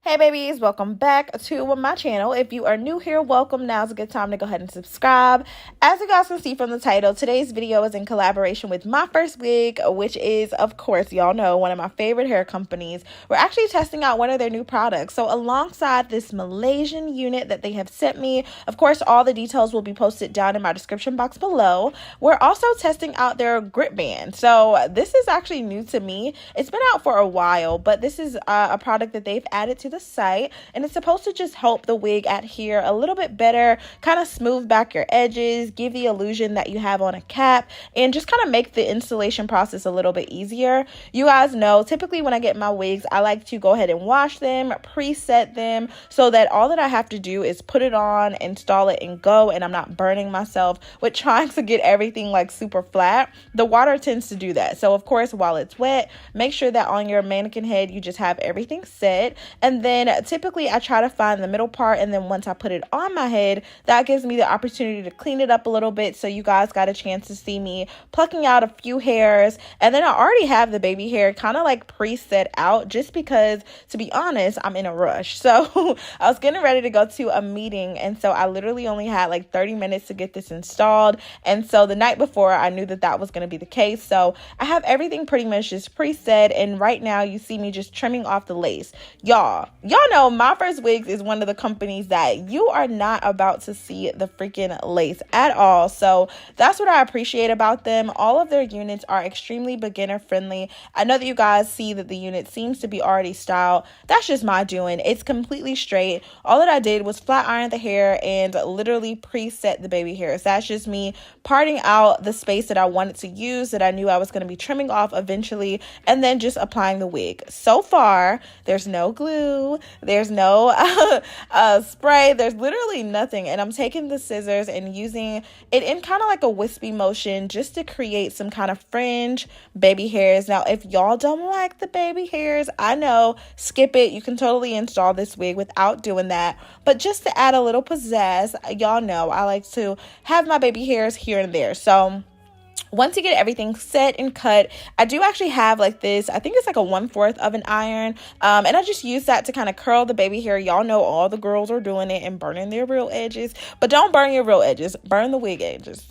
Hey babies, welcome back to my channel. If you are new here, welcome. Now's a good time to go ahead and subscribe. As you guys can see from the title, today's video is in collaboration with Myfirstwig, which is, of course, y'all know, one of my favorite hair companies. We're actually testing out one of their new products. So alongside this Malaysian unit that they have sent me, of course, all the details will be posted down in my description box below. We're also testing out their grip band. So this is actually new to me. It's been out for a while, but this is a product that they've added to the site, and it's supposed to just help the wig adhere a little bit better, kind of smooth back your edges, give the illusion that you have on a cap, and just kind of make the installation process a little bit easier. You guys know, typically when I get my wigs, I like to go ahead and wash them, preset them, so that all that I have to do is put it on, install it, and go, and I'm not burning myself with trying to get everything like super flat. The water tends to do that. So of course, while it's wet, make sure that on your mannequin head, you just have everything set. And then typically I try to find the middle part, and then once I put it on my head, that gives me the opportunity to clean it up a little bit, so you guys got a chance to see me plucking out a few hairs. And then I already have the baby hair kind of like preset out, just because, to be honest, I'm in a rush. So I was getting ready to go to a meeting, and so I literally only had like 30 minutes to get this installed. And so the night before, I knew that that was going to be the case, so I have everything pretty much just preset. And right now you see me just trimming off the lace. Y'all know Myfirstwig is one of the companies that you are not about to see the freaking lace at all. So that's what I appreciate about them. All of their units are extremely beginner friendly. I know that you guys see that the unit seems to be already styled. That's just my doing. It's completely straight. All that I did was flat iron the hair and literally preset the baby hairs. That's just me parting out the space that I wanted to use, that I knew I was going to be trimming off eventually, and then just applying the wig. So far, there's no glue, there's no spray, there's literally nothing. And I'm taking the scissors and using it in kind of like a wispy motion just to create some kind of fringe baby hairs. Now, if y'all don't like the baby hairs, I know, skip it. You can totally install this wig without doing that. But just to add a little pizzazz, y'all know I like to have my baby hairs here and there. So once you get everything set and cut, I do actually have like this, I think it's like a 1/4 of an iron, and I just use that to kind of curl the baby hair. Y'all know all the girls are doing it and burning their real edges, but don't burn your real edges, burn the wig edges.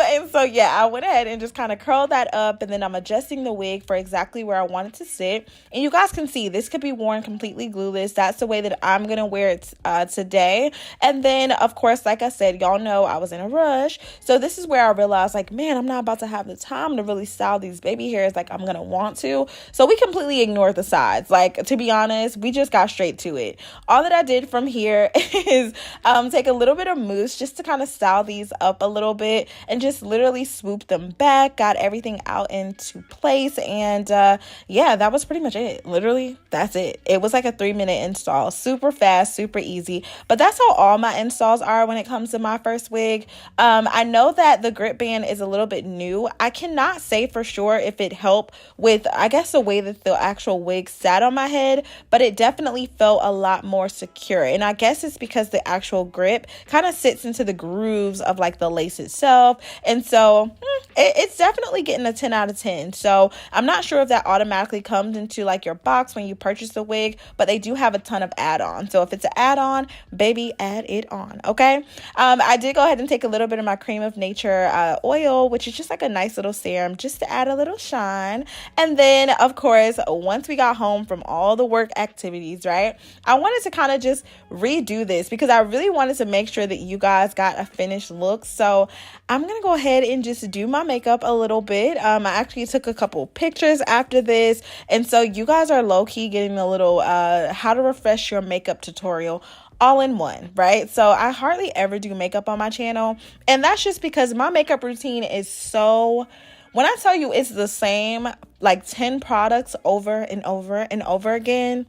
And so yeah, I went ahead and just kind of curled that up, and then I'm adjusting the wig for exactly where I want it to sit. And you guys can see this could be worn completely glueless. That's the way that I'm gonna wear it today. And then of course, like I said, y'all know I was in a rush, so this is where I realized, like, man, I'm not about to have the time to really style these baby hairs like I'm gonna want to. So we completely ignored the sides. Like, to be honest, we just got straight to it. All that I did from here is take a little bit of mousse just to kind of style these up a little bit, and just literally swoop them back, got everything out into place. And yeah, that was pretty much it. Literally, that's it. It was like a 3-minute install, super fast, super easy. But that's how all my installs are when it comes to Myfirstwig. I know that the grip band is a little bit new. I cannot say for sure if it helped with, I guess, the way that the actual wig sat on my head, but it definitely felt a lot more secure. And I guess it's because the actual grip kind of sits into the grooves of like the lace itself. And so it's definitely getting a 10 out of 10. So I'm not sure if that automatically comes into like your box when you purchase the wig, but they do have a ton of add-ons. So if it's an add-on, baby, add it on. Okay. I did go ahead and take a little bit of my Cream of Nature oil, which is just like a nice little serum just to add a little shine. And then of course, once we got home from all the work activities, right, I wanted to kind of just redo this because I really wanted to make sure that you guys got a finished look. So I'm going to go ahead and just do my makeup a little bit. I actually took a couple pictures after this. And so you guys are low-key getting a little how to refresh your makeup tutorial all in one, right? So I hardly ever do makeup on my channel. And that's just because my makeup routine is so, when I tell you it's the same, like 10 products over and over and over again,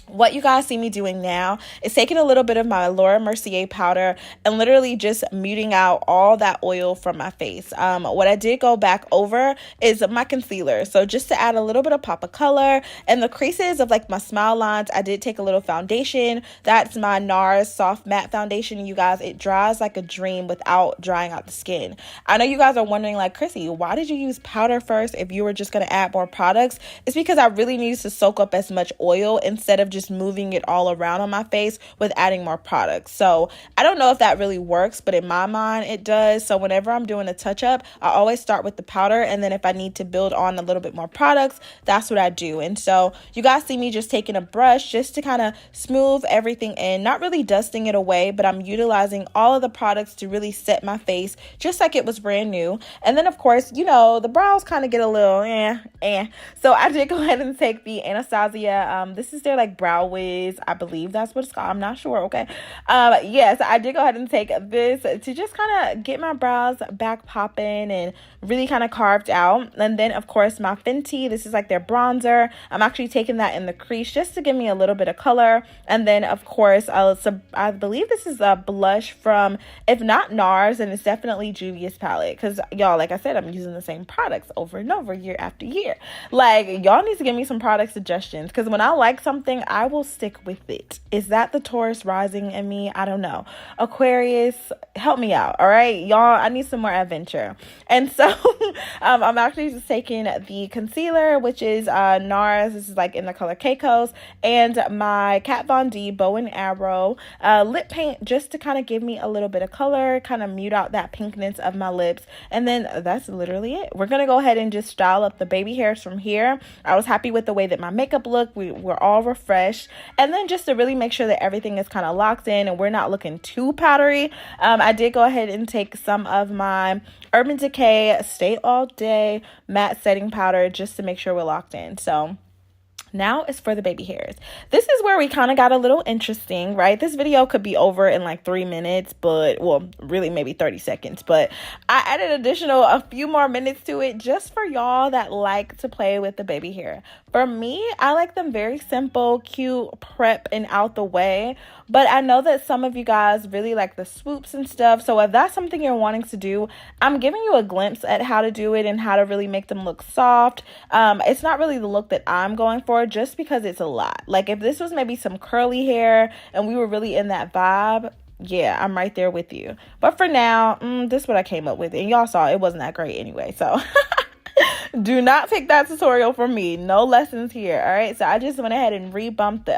what you guys see me doing now is taking a little bit of my Laura Mercier powder and literally just muting out all that oil from my face. What I did go back over is my concealer. So just to add a little bit of pop of color and the creases of like my smile lines, I did take a little foundation. That's my NARS Soft Matte Foundation. You guys, it dries like a dream without drying out the skin. I know you guys are wondering like, Chrissy, why did you use powder first if you were just going to add more products? It's because I really needed to soak up as much oil instead of just moving it all around on my face with adding more products. So I don't know if that really works, but in my mind it does. So whenever I'm doing a touch up, I always start with the powder, and then if I need to build on a little bit more products, that's what I do. And so you guys see me just taking a brush just to kind of smooth everything in, not really dusting it away, but I'm utilizing all of the products to really set my face just like it was brand new. And then of course, you know, the brows kind of get a little so I did go ahead and take the Anastasia, this is their like brow wiz, I believe that's what it's called, I'm not sure. Okay, yes, I did go ahead and take this to just kind of get my brows back popping and really kind of carved out. And then of course my Fenty, this is like their bronzer. I'm actually taking that in the crease just to give me a little bit of color. And then of course I believe this is a blush from, if not NARS, and it's definitely Juvia's palette, because y'all, like I said, I'm using the same products over and over year after year. Like, y'all need to give me some product suggestions, because when I like something, I will stick with it. Is that the Taurus rising in me? I don't know. Aquarius, help me out. All right, y'all, I need some more adventure. And so I'm actually just taking the concealer, which is NARS. This is like in the color 𝐃𝐫𝐚𝐬, and my Kat Von D bow and arrow lip paint, just to kind of give me a little bit of color, kind of mute out that pinkness of my lips. And then that's literally it. We're gonna go ahead and just style up the baby hairs from here. I was happy with the way that my makeup looked. We were all refreshed. And then just to really make sure that everything is kind of locked in and we're not looking too powdery, I did go ahead and take some of my Urban Decay Stay All Day matte setting powder just to make sure we're locked in. So now it's for the baby hairs. This is where we kind of got a little interesting, right? This video could be over in like 3 minutes, but well, really maybe 30 seconds, but I added a few more minutes to it just for y'all that like to play with the baby hair. For me, I like them very simple, cute, prep and out the way, but I know that some of you guys really like the swoops and stuff. So if that's something you're wanting to do, I'm giving you a glimpse at how to do it and how to really make them look soft. It's not really the look that I'm going for, just because it's a lot. Like if this was maybe some curly hair and we were really in that vibe, yeah, I'm right there with you. But for now, this is what I came up with, and y'all saw it wasn't that great anyway, so do not pick that tutorial from me. No lessons here. All right, so I just went ahead and rebumped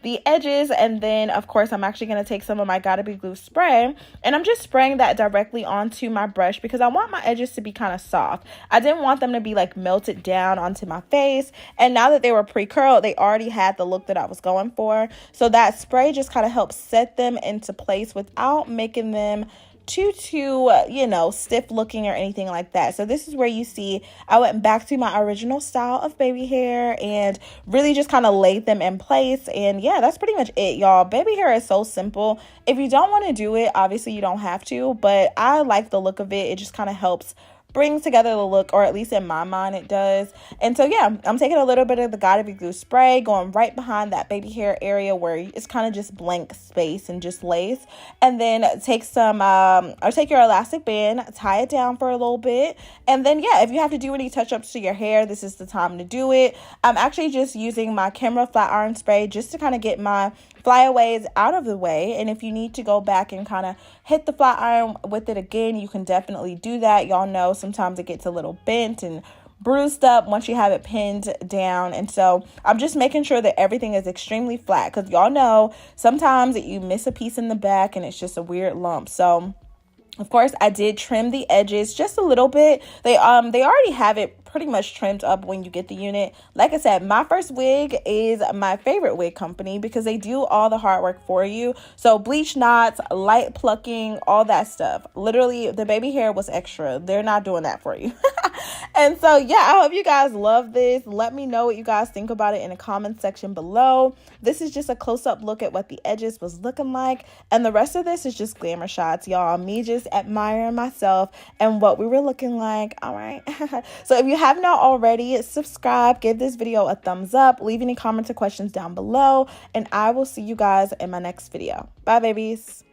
the edges, and then of course I'm actually going to take some of my Gotta Be Glue spray, and I'm just spraying that directly onto my brush because I want my edges to be kind of soft. I didn't want them to be like melted down onto my face, and now that they were pre-curled, they already had the look that I was going for. So that spray just kind of helps set them into place without making them too you know, stiff looking or anything like that. So this is where you see I went back to my original style of baby hair and really just kind of laid them in place. And yeah, that's pretty much it, y'all. Baby hair is so simple. If you don't want to do it, obviously you don't have to, but I like the look of it. It just kind of helps brings together the look, or at least in my mind it does. And so yeah, I'm taking a little bit of the Gotta Be Glue spray, going right behind that baby hair area where it's kind of just blank space and just lace, and then take some or take your elastic band, tie it down for a little bit, and then yeah, if you have to do any touch-ups to your hair, this is the time to do it. I'm actually just using my Camera flat iron spray just to kind of get my flyaways out of the way, and if you need to go back and kind of hit the flat iron with it again, you can definitely do that. Y'all know sometimes it gets a little bent and bruised up once you have it pinned down, and so I'm just making sure that everything is extremely flat, because y'all know sometimes you miss a piece in the back and it's just a weird lump. So of course I did trim the edges just a little bit. They already have it pretty much trimmed up when you get the unit. Like I said, Myfirstwig is my favorite wig company because they do all the hard work for you. So bleach knots, light plucking, all that stuff. Literally, the baby hair was extra. They're not doing that for you. And so, yeah, I hope you guys love this. Let me know what you guys think about it in the comment section below. This is just a close-up look at what the edges was looking like. And the rest of this is just glamour shots, y'all. Me just admiring myself and what we were looking like. All right. So if you have not already, subscribe, give this video a thumbs up, leave any comments or questions down below, and I will see you guys in my next video. Bye, babies.